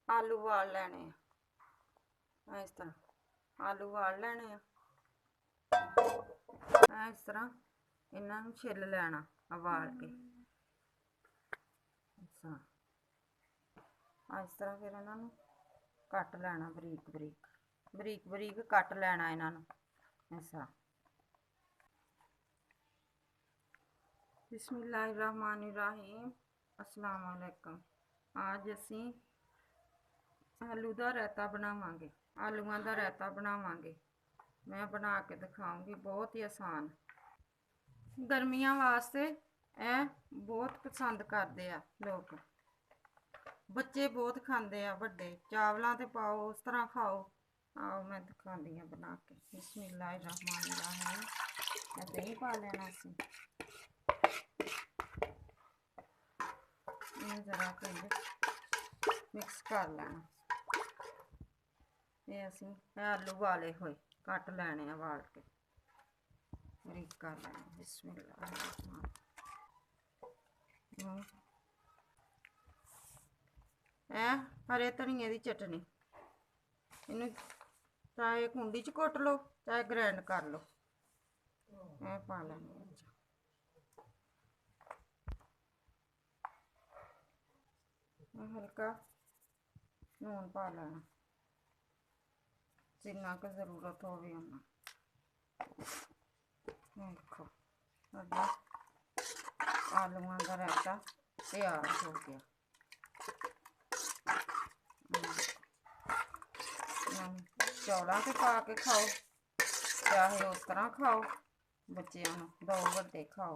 आलू उबाल लेने इस तरह आलू उबाल लेने इस तरह इन्हों छिल लेना उबाल के इस तरह फिर इन्हों कट लेना बरीक बरीक बरीक बरीक कट लेना इन्हों इस तरह। बिस्मिल्लाहिर्रहमानिर्रहीम अस्सलाम वालेकुम। आज असी आलू का रायता बनावांगे आलूआं का रायता बनावांगे। मैं बना के दिखाऊंगी बहुत ही आसान। गर्मियां वास्ते ए बहुत पसंद करते आ लोग, बच्चे बहुत खाते हैं, वड्डे चावलों ते पाओ उस तरह खाओ। आओ मैं दिखाती हूँ बना के। बिस्मिल्लाहिर्रहमानिर्रहीम। दही पा लेना असी जरा मिक्स कर लेना। ये असी आलू वाले हुए कट लेने उबाल के बरीक कर लेना। बिस्मिल्लाह। हरे धनिए की चटनी, इनू चाहे कुंडी च कुट लो चाहे ग्राइंड कर लो। पा लेना हल्का लून पा लेना जिन्ना क जरूरत हो उन्ना। देखो आलूआं का रायता तैयार हो गया। चौलों से पा के खाओ चाहे उस तरह खाओ, बच्चों दो वड्डे खाओ।